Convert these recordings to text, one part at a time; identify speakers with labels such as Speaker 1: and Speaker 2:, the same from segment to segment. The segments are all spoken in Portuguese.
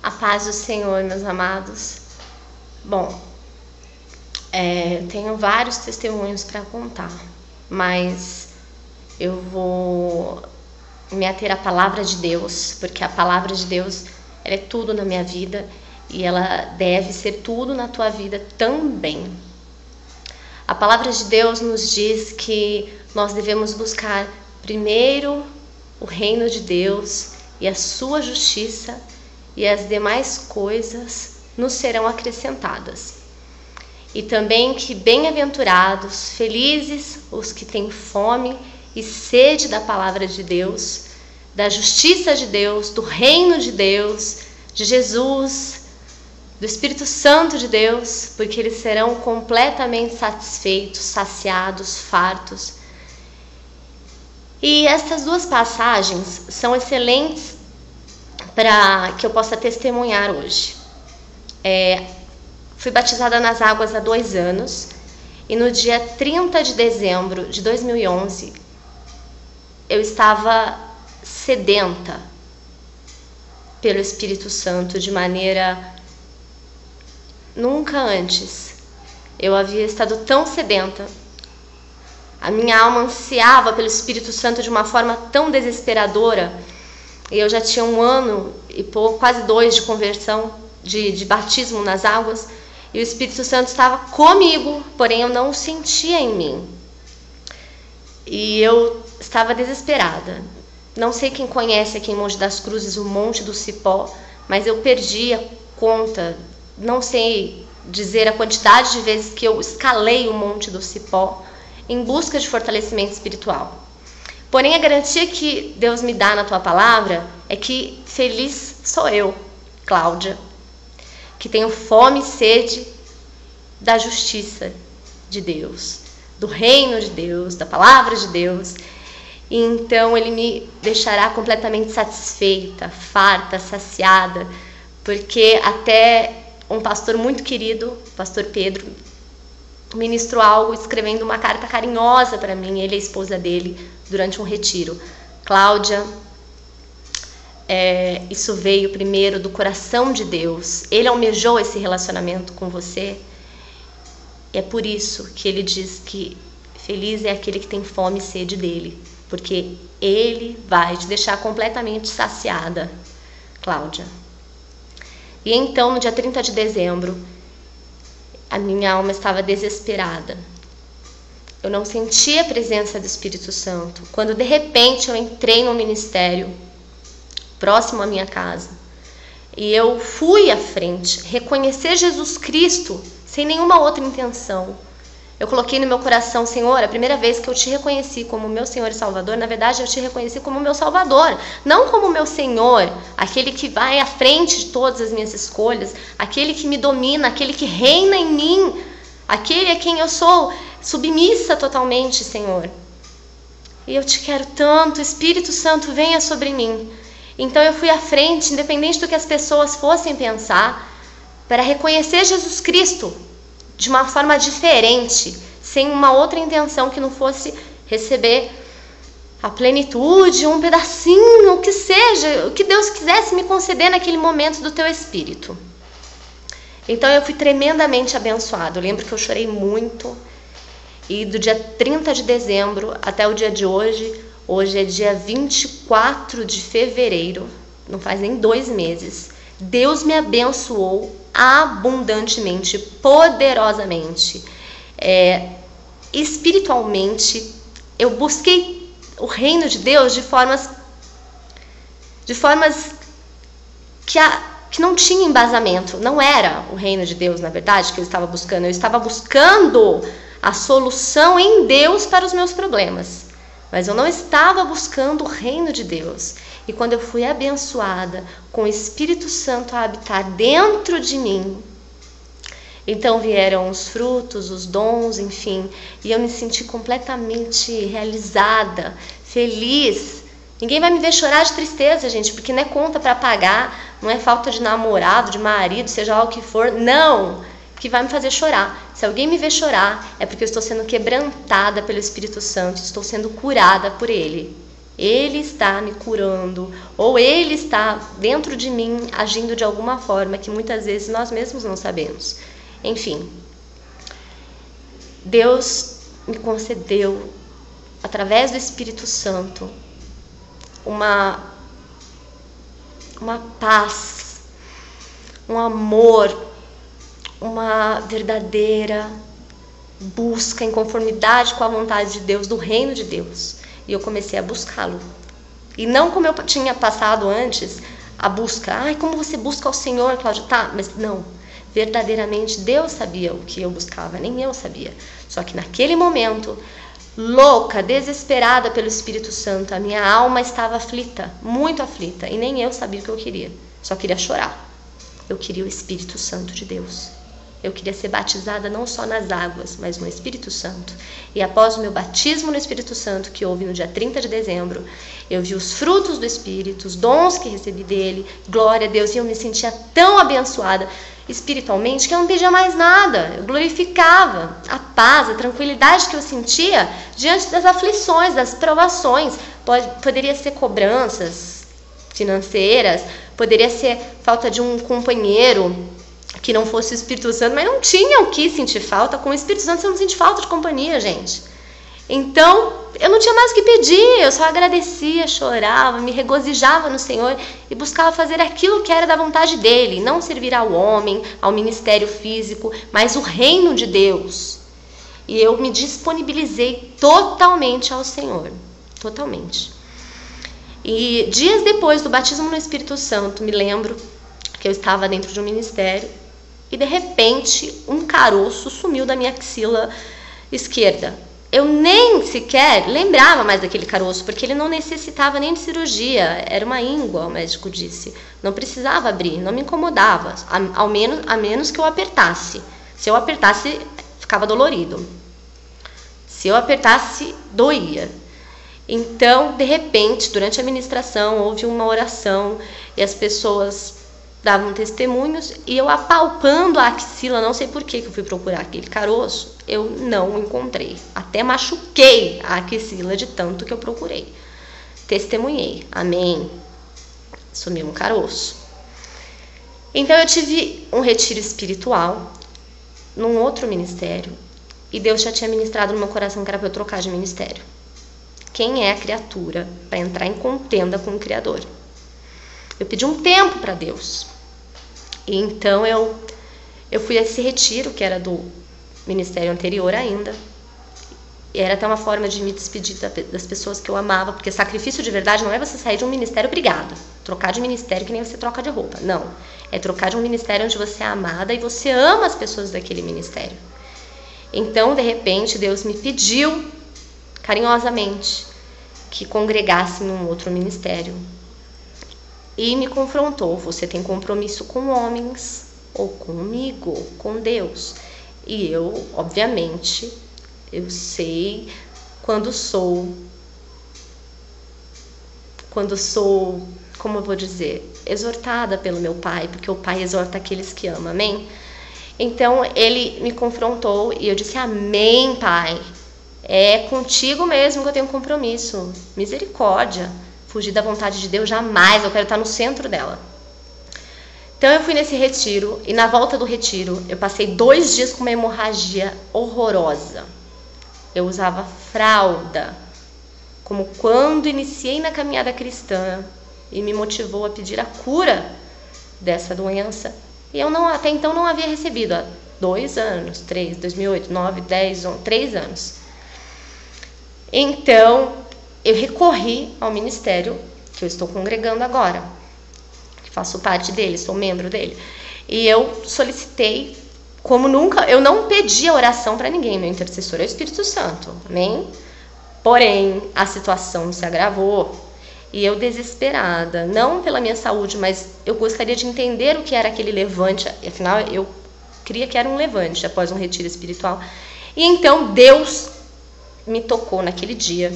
Speaker 1: A paz do Senhor, meus amados. Bom, eu tenho vários testemunhos para contar, mas eu vou me ater à palavra de Deus, porque a palavra de Deus ela é tudo na minha vida e ela deve ser tudo na tua vida também. A palavra de Deus nos diz que nós devemos buscar primeiro o reino de Deus e a sua justiça, e as demais coisas nos serão acrescentadas. E também que bem-aventurados, felizes os que têm fome e sede da palavra de Deus, da justiça de Deus, do reino de Deus, de Jesus, do Espírito Santo de Deus, porque eles serão completamente satisfeitos, saciados, fartos. E essas duas passagens são excelentes para que eu possa testemunhar hoje. Fui batizada nas águas há 2 anos e no dia 30 de dezembro de 2011 eu estava sedenta pelo Espírito Santo de maneira nunca antes. Eu havia estado tão sedenta, a minha alma ansiava pelo Espírito Santo de uma forma tão desesperadora. E eu já tinha 1 ano e pouco, quase 2 de conversão, de batismo nas águas. E o Espírito Santo estava comigo, porém eu não o sentia em mim. E eu estava desesperada. Não sei quem conhece aqui em Monte das Cruzes o Monte do Cipó, mas eu perdi a conta. Não sei dizer a quantidade de vezes que eu escalei o Monte do Cipó em busca de fortalecimento espiritual. Porém, a garantia que Deus me dá na tua palavra é que feliz sou eu, Cláudia, que tenho fome e sede da justiça de Deus, do reino de Deus, da palavra de Deus. E então Ele me deixará completamente satisfeita, farta, saciada, porque até um pastor muito querido, o pastor Pedro, ministrou algo escrevendo uma carta carinhosa para mim, ele e a esposa dele, durante um retiro. Cláudia, isso veio primeiro do coração de Deus. Ele almejou esse relacionamento com você. É por isso que ele diz que feliz é aquele que tem fome e sede dele, porque ele vai te deixar completamente saciada, Cláudia. E então, no dia 30 de dezembro, a minha alma estava desesperada. Eu não sentia a presença do Espírito Santo. Quando de repente eu entrei no ministério, próximo à minha casa, e eu fui à frente, reconhecer Jesus Cristo sem nenhuma outra intenção. Eu coloquei no meu coração: Senhor, a primeira vez que eu te reconheci como meu Senhor e Salvador, na verdade eu te reconheci como meu Salvador, não como meu Senhor, aquele que vai à frente de todas as minhas escolhas, aquele que me domina, aquele que reina em mim, aquele a quem eu sou submissa totalmente, Senhor. E eu te quero tanto, Espírito Santo, venha sobre mim. Então eu fui à frente, independente do que as pessoas fossem pensar, para reconhecer Jesus Cristo de uma forma diferente, sem uma outra intenção que não fosse receber a plenitude, um pedacinho, o que seja, o que Deus quisesse me conceder naquele momento do teu Espírito. Então eu fui tremendamente abençoada. Eu lembro que eu chorei muito, e do dia 30 de dezembro até o dia de hoje é dia 24 de fevereiro, não faz nem 2 meses, Deus me abençoou abundantemente, poderosamente, espiritualmente. Eu busquei o reino de Deus de formas que não tinha embasamento. Não era o reino de Deus, na verdade, que eu estava buscando. Eu estava buscando a solução em Deus para os meus problemas, mas eu não estava buscando o reino de Deus. E quando eu fui abençoada com o Espírito Santo a habitar dentro de mim, então vieram os frutos, os dons, enfim, e eu me senti completamente realizada, feliz. Ninguém vai me ver chorar de tristeza, gente, porque não é conta para pagar, não é falta de namorado, de marido, seja lá o que for, não, que vai me fazer chorar. Se alguém me ver chorar, é porque eu estou sendo quebrantada pelo Espírito Santo, estou sendo curada por Ele. Ele está me curando, ou Ele está dentro de mim agindo de alguma forma que muitas vezes nós mesmos não sabemos. Enfim, Deus me concedeu, através do Espírito Santo, uma paz, um amor, uma verdadeira busca em conformidade com a vontade de Deus, do reino de Deus. E eu comecei a buscá-lo. E não como eu tinha passado antes, a busca. Ai, como você busca o Senhor, Cláudia? Tá, mas não. Verdadeiramente Deus sabia o que eu buscava, nem eu sabia. Só que naquele momento, louca, desesperada pelo Espírito Santo, a minha alma estava aflita, muito aflita, e nem eu sabia o que eu queria. Só queria chorar. Eu queria o Espírito Santo de Deus. Eu queria ser batizada não só nas águas, mas no Espírito Santo. E após o meu batismo no Espírito Santo, que houve no dia 30 de dezembro, eu vi os frutos do Espírito, os dons que recebi dele, glória a Deus, e eu me sentia tão abençoada espiritualmente que eu não pedia mais nada. Eu glorificava a paz, a tranquilidade que eu sentia diante das aflições, das provações. Poderia ser cobranças financeiras, poderia ser falta de um companheiro que não fosse o Espírito Santo, mas não tinha o que sentir falta. Com o Espírito Santo você não sente falta de companhia, gente. Então, eu não tinha mais o que pedir, eu só agradecia, chorava, me regozijava no Senhor e buscava fazer aquilo que era da vontade dele, não servir ao homem, ao ministério físico, mas o reino de Deus. E eu me disponibilizei totalmente ao Senhor, totalmente. E dias depois do batismo no Espírito Santo, me lembro que eu estava dentro de um ministério e de repente um caroço sumiu da minha axila esquerda. Eu nem sequer lembrava mais daquele caroço, porque ele não necessitava nem de cirurgia, era uma íngua, o médico disse. Não precisava abrir, não me incomodava, a menos que eu apertasse. Se eu apertasse, ficava dolorido. Se eu apertasse, doía. Então, de repente, durante a ministração, houve uma oração e as pessoas davam testemunhos e eu apalpando a axila, não sei por que eu fui procurar aquele caroço, eu não encontrei. Até machuquei a axila de tanto que eu procurei. Testemunhei. Amém. Sumiu um caroço. Então eu tive um retiro espiritual num outro ministério e Deus já tinha ministrado no meu coração que era para eu trocar de ministério. Quem é a criatura para entrar em contenda com o Criador? Eu pedi um tempo para Deus. E então eu fui a esse retiro, que era do ministério anterior ainda. E era até uma forma de me despedir das pessoas que eu amava, porque sacrifício de verdade não é você sair de um ministério obrigado, trocar de ministério que nem você troca de roupa. Não, é trocar de um ministério onde você é amada e você ama as pessoas daquele ministério. Então, de repente, Deus me pediu carinhosamente que congregasse num outro ministério. E me confrontou, você tem compromisso com homens ou comigo, com Deus? E eu, obviamente, eu sei quando sou, como eu vou dizer, exortada pelo meu pai, porque o pai exorta aqueles que ama, amém? Então ele me confrontou e eu disse, amém, pai, é contigo mesmo que eu tenho compromisso, misericórdia. Fugir da vontade de Deus, jamais, eu quero estar no centro dela. Então eu fui nesse retiro, e na volta do retiro, eu passei 2 dias com uma hemorragia horrorosa. Eu usava fralda, como quando iniciei na caminhada cristã, e me motivou a pedir a cura dessa doença. E eu até então não havia recebido, há 2 anos, 3, 2008, 9, 10, 11, 3 anos. Então eu recorri ao ministério que eu estou congregando agora, que faço parte dele, sou membro dele, e eu solicitei, como nunca, eu não pedi a oração para ninguém, meu intercessor é o Espírito Santo, amém? Porém, a situação se agravou e eu desesperada, não pela minha saúde, mas eu gostaria de entender o que era aquele levante, afinal eu queria que era um levante após um retiro espiritual, e então Deus me tocou naquele dia.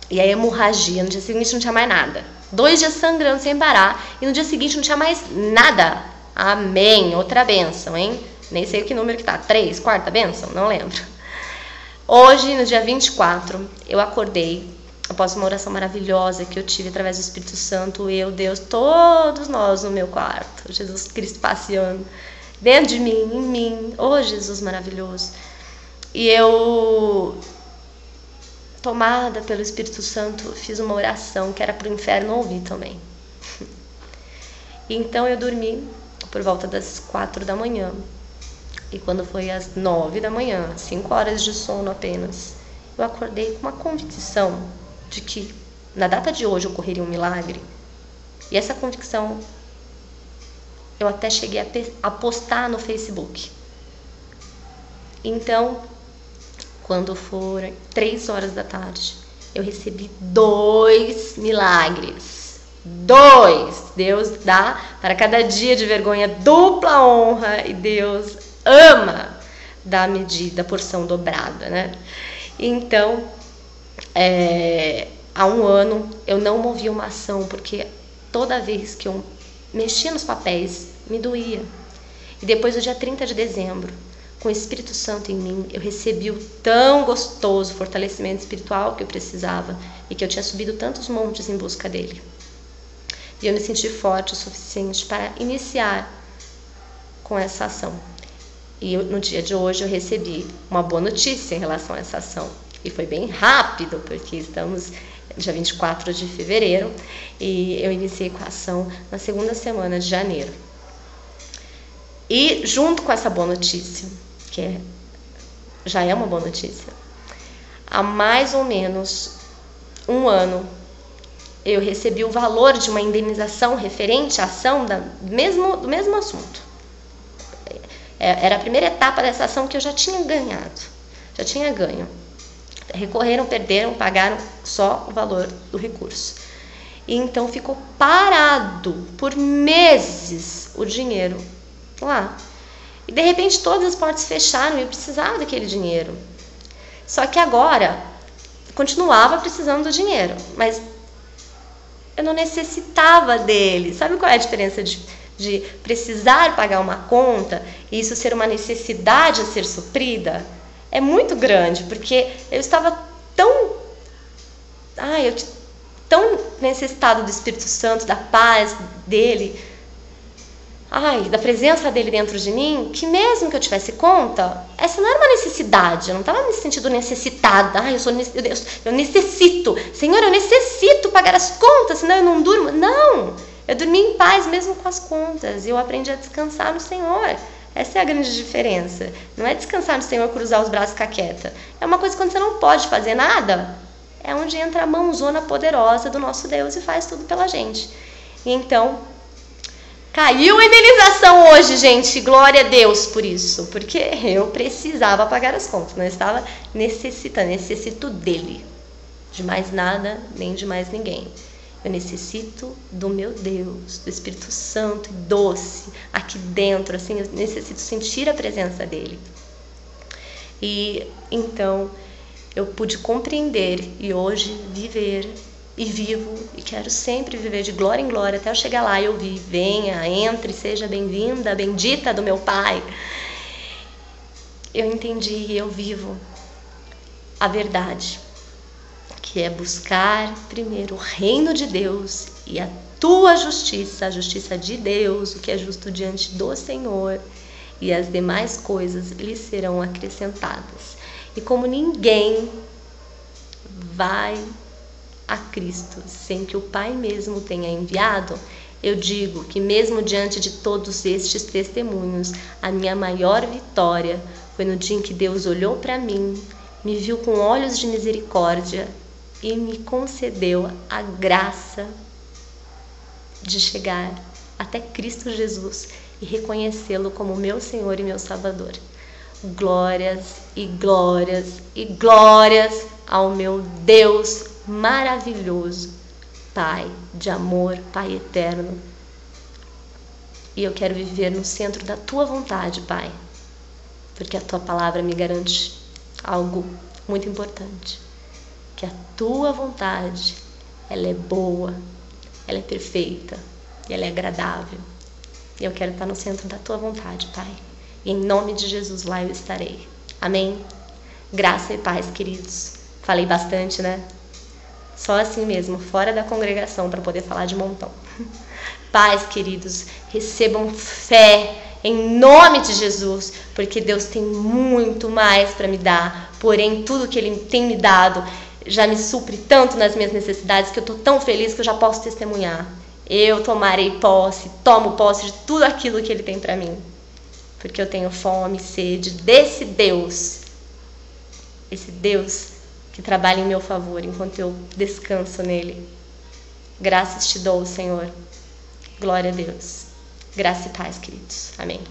Speaker 1: E a hemorragia, no dia seguinte não tinha mais nada. 2 dias sangrando sem parar. E no dia seguinte não tinha mais nada. Amém. Outra bênção, hein? Nem sei que número que tá. 3, 4ª bênção? Não lembro. Hoje, no dia 24, eu acordei após uma oração maravilhosa que eu tive através do Espírito Santo, eu, Deus, todos nós no meu quarto, Jesus Cristo passeando dentro de mim, em mim, oh Jesus maravilhoso. E eu, tomada pelo Espírito Santo, fiz uma oração que era para o inferno ouvir também. Então eu dormi por volta das 4 da manhã. E quando foi às 9 da manhã, 5 horas de sono apenas, eu acordei com uma convicção de que na data de hoje ocorreria um milagre. E essa convicção eu até cheguei a postar no Facebook. Então, quando foram 3 horas da tarde, eu recebi 2 milagres. 2! Deus dá para cada dia de vergonha dupla honra e Deus ama dar medida, porção dobrada, né? Então, há 1 ano eu não movi uma ação porque toda vez que eu mexia nos papéis me doía. E depois do dia 30 de dezembro, com o Espírito Santo em mim, eu recebi o tão gostoso fortalecimento espiritual que eu precisava e que eu tinha subido tantos montes em busca dele. E eu me senti forte o suficiente para iniciar com essa ação. E no dia de hoje eu recebi uma boa notícia em relação a essa ação. E foi bem rápido, porque estamos dia 24 de fevereiro e eu iniciei com a ação na 2ª semana de janeiro. E junto com essa boa notícia, que já é uma boa notícia, há mais ou menos 1 ano eu recebi o valor de uma indenização referente à ação do mesmo assunto. Era a primeira etapa dessa ação que eu já tinha ganhado, já tinha ganho. Recorreram, perderam, pagaram só o valor do recurso. E então ficou parado por meses o dinheiro lá. E de repente todas as portas fecharam e eu precisava daquele dinheiro. Só que agora continuava precisando do dinheiro, mas eu não necessitava dele. Sabe qual é a diferença de precisar pagar uma conta e isso ser uma necessidade a ser suprida? É muito grande, porque eu estava tão necessitado do Espírito Santo, da paz dele, da presença dele dentro de mim, que mesmo que eu tivesse conta, essa não era uma necessidade, eu não estava me sentindo necessitada. Eu necessito, Senhor, eu necessito pagar as contas, senão eu não durmo. Não, eu dormi em paz mesmo com as contas, e eu aprendi a descansar no Senhor. Essa é a grande diferença. Não é descansar no Senhor, cruzar os braços e ficar quieta. É uma coisa quando você não pode fazer nada, é onde entra a mãozona poderosa do nosso Deus e faz tudo pela gente. E então, caiu a indenização hoje, gente. Glória a Deus por isso. Porque eu precisava pagar as contas. Não estava necessito dele. De mais nada, nem de mais ninguém. Eu necessito do meu Deus, do Espírito Santo e doce aqui dentro, assim, eu necessito sentir a presença dele. E então eu pude compreender e hoje viver e vivo e quero sempre viver de glória em glória até eu chegar lá e ouvir: venha, entre, seja bem-vinda, bendita do meu Pai. Eu entendi e eu vivo a verdade, que é buscar primeiro o reino de Deus e a tua justiça, a justiça de Deus, o que é justo diante do Senhor, e as demais coisas lhe serão acrescentadas. E como ninguém vai a Cristo sem que o Pai mesmo tenha enviado, eu digo que mesmo diante de todos estes testemunhos, a minha maior vitória foi no dia em que Deus olhou para mim, me viu com olhos de misericórdia e me concedeu a graça de chegar até Cristo Jesus e reconhecê-lo como meu Senhor e meu Salvador. Glórias e glórias e glórias ao meu Deus maravilhoso, Pai de amor, Pai eterno. E eu quero viver no centro da tua vontade, Pai, porque a tua palavra me garante algo muito importante. Que a tua vontade, ela é boa, ela é perfeita e ela é agradável. E eu quero estar no centro da tua vontade, Pai. E em nome de Jesus lá eu estarei. Amém? Graça e paz, queridos. Falei bastante, né? Só assim mesmo, fora da congregação, para poder falar de montão. Pais, queridos, recebam fé em nome de Jesus, porque Deus tem muito mais para me dar. Porém, tudo que Ele tem me dado já me supre tanto nas minhas necessidades que eu estou tão feliz que eu já posso testemunhar. Eu tomarei posse, tomo posse de tudo aquilo que Ele tem para mim. Porque eu tenho fome e sede desse Deus. Esse Deus que trabalha em meu favor enquanto eu descanso nele. Graças te dou, Senhor. Glória a Deus. Graça e paz, queridos. Amém.